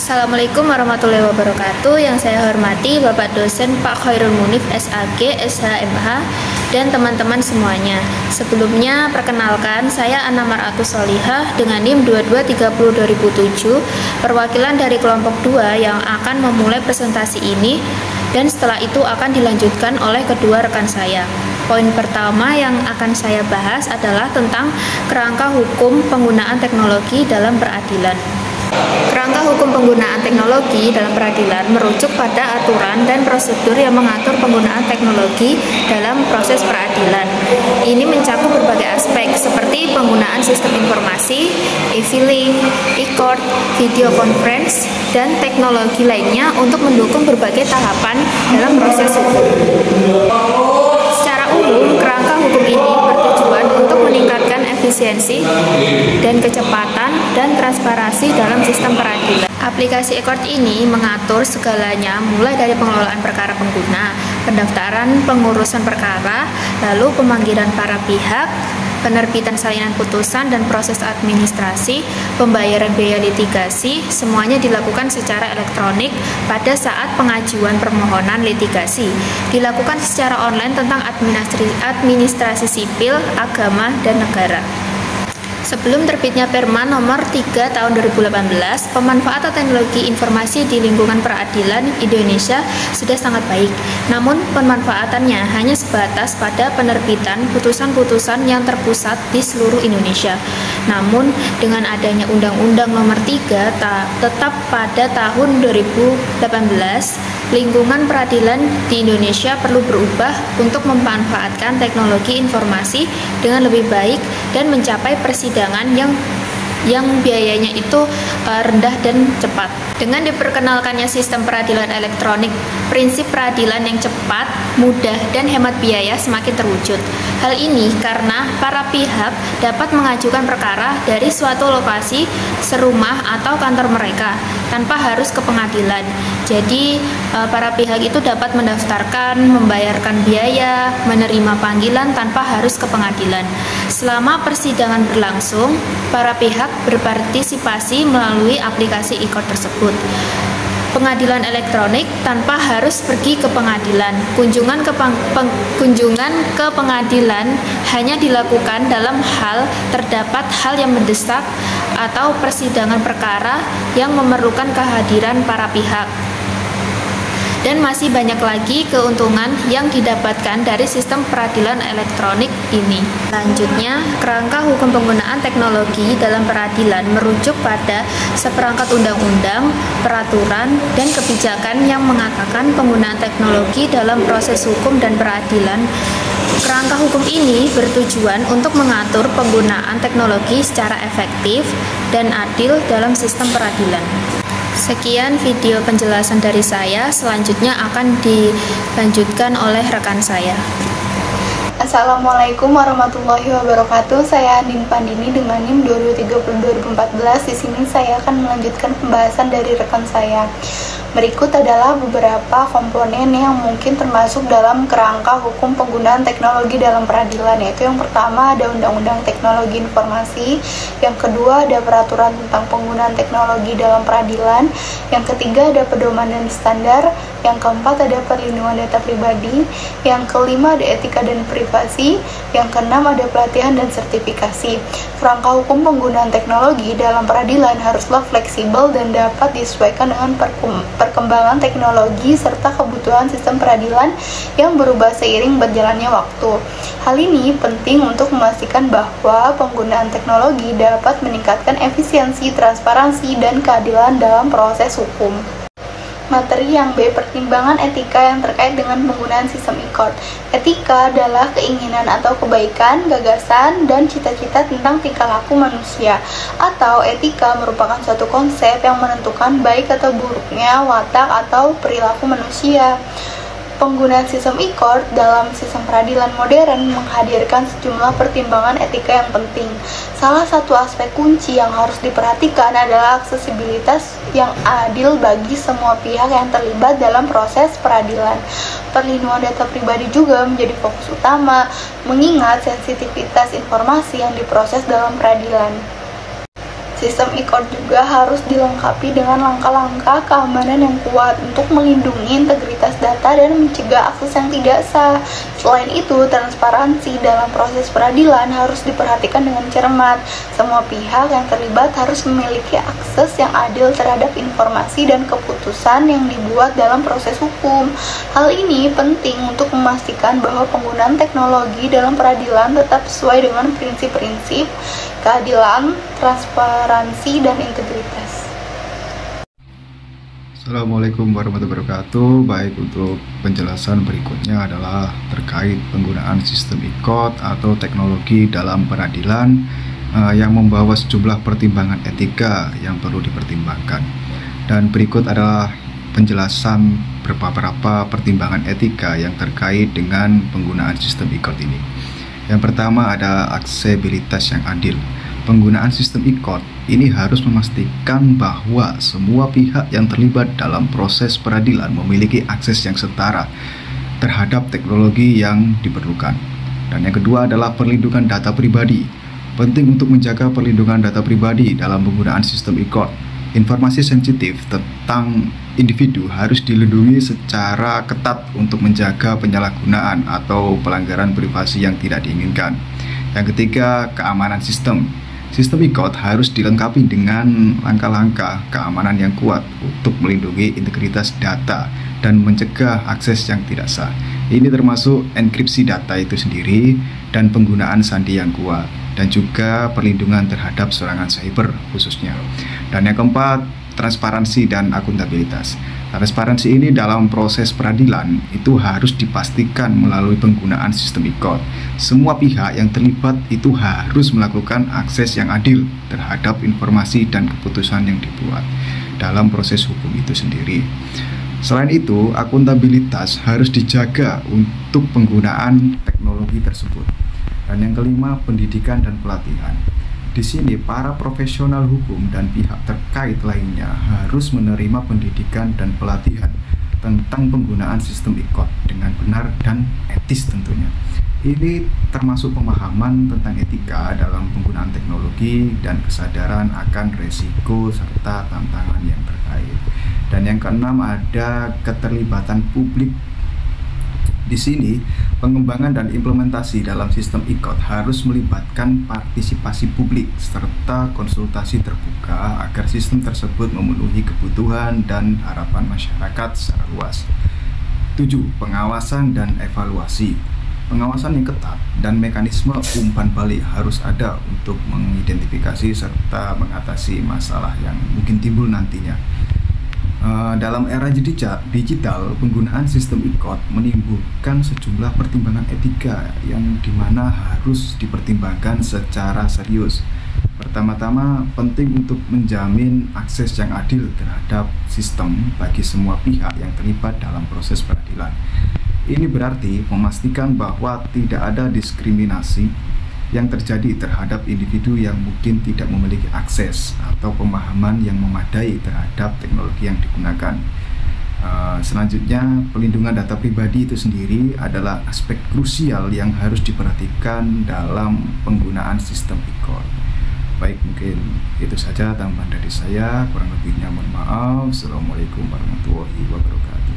Assalamualaikum warahmatullahi wabarakatuh. Yang saya hormati Bapak Dosen Pak Khairul Munif SAG, SHMH, dan teman-teman semuanya. Sebelumnya perkenalkan, saya Ana Mar'atus Solihah dengan NIM 2230-2007, perwakilan dari kelompok 2 yang akan memulai presentasi ini, dan setelah itu akan dilanjutkan oleh kedua rekan saya. Poin pertama yang akan saya bahas adalah tentang kerangka hukum penggunaan teknologi dalam peradilan. Kerangka hukum penggunaan teknologi dalam peradilan merujuk pada aturan dan prosedur yang mengatur penggunaan teknologi dalam proses peradilan. Ini mencakup berbagai aspek seperti penggunaan sistem informasi, e-filing, e-court, video conference, dan teknologi lainnya untuk mendukung berbagai tahapan dalam proses hukum. Secara umum, kerangka hukum ini bertujuan untuk meningkatkan efisiensi dan kecepatan dan transparansi dalam sistem peradilan. Aplikasi e-court ini mengatur segalanya mulai dari pengelolaan perkara pengguna, pendaftaran pengurusan perkara, lalu pemanggilan para pihak, penerbitan salinan putusan dan proses administrasi, pembayaran biaya litigasi, semuanya dilakukan secara elektronik pada saat pengajuan permohonan litigasi. Dilakukan secara online tentang administrasi sipil, agama, dan negara. Sebelum terbitnya Perma nomor 3 tahun 2018, pemanfaatan teknologi informasi di lingkungan peradilan Indonesia sudah sangat baik. Namun pemanfaatannya hanya sebatas pada penerbitan putusan-putusan yang terpusat di seluruh Indonesia. Namun dengan adanya Undang-Undang nomor 3 tetap pada tahun 2018, lingkungan peradilan di Indonesia perlu berubah untuk memanfaatkan teknologi informasi dengan lebih baik dan mencapai persidangan yang biayanya itu rendah dan cepat. Dengan diperkenalkannya sistem peradilan elektronik, prinsip peradilan yang cepat, mudah, dan hemat biaya semakin terwujud. Hal ini karena para pihak dapat mengajukan perkara dari suatu lokasi, serumah, atau kantor mereka tanpa harus ke pengadilan. Jadi para pihak itu dapat mendaftarkan, membayarkan biaya, menerima panggilan tanpa harus ke pengadilan. Selama persidangan berlangsung, para pihak berpartisipasi melalui aplikasi e-court tersebut. Pengadilan elektronik tanpa harus pergi ke pengadilan. Kunjungan ke pengadilan hanya dilakukan dalam hal terdapat hal yang mendesak atau persidangan perkara yang memerlukan kehadiran para pihak. Dan masih banyak lagi keuntungan yang didapatkan dari sistem peradilan elektronik ini. Selanjutnya, kerangka hukum penggunaan teknologi dalam peradilan merujuk pada seperangkat undang-undang, peraturan, dan kebijakan yang mengatakan penggunaan teknologi dalam proses hukum dan peradilan. Kerangka hukum ini bertujuan untuk mengatur penggunaan teknologi secara efektif dan adil dalam sistem peradilan. Sekian video penjelasan dari saya, selanjutnya akan dilanjutkan oleh rekan saya. Assalamualaikum warahmatullahi wabarakatuh. Saya Andin Pandini dengan NIM 2230-2014. Di sini saya akan melanjutkan pembahasan dari rekan saya. Berikut adalah beberapa komponen yang mungkin termasuk dalam kerangka hukum penggunaan teknologi dalam peradilan, yaitu yang pertama ada Undang-Undang Teknologi Informasi, yang kedua ada Peraturan tentang Penggunaan Teknologi dalam Peradilan, yang ketiga ada Pedoman dan Standar, yang keempat ada Perlindungan Data Pribadi, yang kelima ada Etika dan Privasi, yang keenam ada Pelatihan dan Sertifikasi. Kerangka hukum penggunaan teknologi dalam peradilan haruslah fleksibel dan dapat disesuaikan dengan perkembangan teknologi serta kebutuhan sistem peradilan yang berubah seiring berjalannya waktu. Hal ini penting untuk memastikan bahwa penggunaan teknologi dapat meningkatkan efisiensi, transparansi, dan keadilan dalam proses hukum. Materi yang B, pertimbangan etika yang terkait dengan penggunaan sistem e-court. Etika adalah keinginan atau kebaikan, gagasan, dan cita-cita tentang tingkah laku manusia. Atau etika merupakan suatu konsep yang menentukan baik atau buruknya watak atau perilaku manusia. Penggunaan sistem e-court dalam sistem peradilan modern menghadirkan sejumlah pertimbangan etika yang penting. Salah satu aspek kunci yang harus diperhatikan adalah aksesibilitas yang adil bagi semua pihak yang terlibat dalam proses peradilan. Perlindungan data pribadi juga menjadi fokus utama, mengingat sensitivitas informasi yang diproses dalam peradilan. Sistem e-court juga harus dilengkapi dengan langkah-langkah keamanan yang kuat untuk melindungi integritas data dan mencegah akses yang tidak sah. Selain itu, transparansi dalam proses peradilan harus diperhatikan dengan cermat. Semua pihak yang terlibat harus memiliki akses yang adil terhadap informasi dan keputusan yang dibuat dalam proses hukum. Hal ini penting untuk memastikan bahwa penggunaan teknologi dalam peradilan tetap sesuai dengan prinsip-prinsip keadilan, transparansi, dan integritas. Assalamualaikum warahmatullahi wabarakatuh. Baik, untuk penjelasan berikutnya adalah terkait penggunaan sistem e-court atau teknologi dalam peradilan yang membawa sejumlah pertimbangan etika yang perlu dipertimbangkan. Dan berikut adalah penjelasan beberapa pertimbangan etika yang terkait dengan penggunaan sistem e-court ini. Yang pertama ada aksesibilitas yang adil. Penggunaan sistem e-court ini harus memastikan bahwa semua pihak yang terlibat dalam proses peradilan memiliki akses yang setara terhadap teknologi yang diperlukan. Dan yang kedua adalah perlindungan data pribadi. Penting untuk menjaga perlindungan data pribadi dalam penggunaan sistem e-court. Informasi sensitif tentang individu harus dilindungi secara ketat untuk menjaga penyalahgunaan atau pelanggaran privasi yang tidak diinginkan. Yang ketiga, keamanan sistem. Sistem e-court harus dilengkapi dengan langkah-langkah keamanan yang kuat untuk melindungi integritas data dan mencegah akses yang tidak sah. Ini termasuk enkripsi data itu sendiri dan penggunaan sandi yang kuat, dan juga perlindungan terhadap serangan cyber khususnya. Dan yang keempat, transparansi dan akuntabilitas. Transparansi ini dalam proses peradilan itu harus dipastikan melalui penggunaan sistem e-court. Semua pihak yang terlibat itu harus melakukan akses yang adil terhadap informasi dan keputusan yang dibuat dalam proses hukum itu sendiri. Selain itu, akuntabilitas harus dijaga untuk penggunaan teknologi tersebut. Dan yang kelima, pendidikan dan pelatihan. Di sini, para profesional hukum dan pihak terkait lainnya harus menerima pendidikan dan pelatihan tentang penggunaan sistem e-court dengan benar dan etis tentunya. Ini termasuk pemahaman tentang etika dalam penggunaan teknologi dan kesadaran akan resiko serta tantangan yang terkait. Dan yang keenam ada keterlibatan publik. Di sini, pengembangan dan implementasi dalam sistem e-court harus melibatkan partisipasi publik serta konsultasi terbuka agar sistem tersebut memenuhi kebutuhan dan harapan masyarakat secara luas. 7. Pengawasan dan evaluasi. Pengawasan yang ketat dan mekanisme umpan balik harus ada untuk mengidentifikasi serta mengatasi masalah yang mungkin timbul nantinya. Dalam era digital, penggunaan sistem e-court menimbulkan sejumlah pertimbangan etika yang dimana harus dipertimbangkan secara serius. Pertama-tama, penting untuk menjamin akses yang adil terhadap sistem bagi semua pihak yang terlibat dalam proses peradilan. Ini berarti memastikan bahwa tidak ada diskriminasi yang terjadi terhadap individu yang mungkin tidak memiliki akses atau pemahaman yang memadai terhadap teknologi yang digunakan. Selanjutnya, pelindungan data pribadi itu sendiri adalah aspek krusial yang harus diperhatikan dalam penggunaan sistem e-court. Baik, mungkin itu saja tambahan dari saya. Kurang lebihnya mohon maaf. Assalamualaikum warahmatullahi wabarakatuh.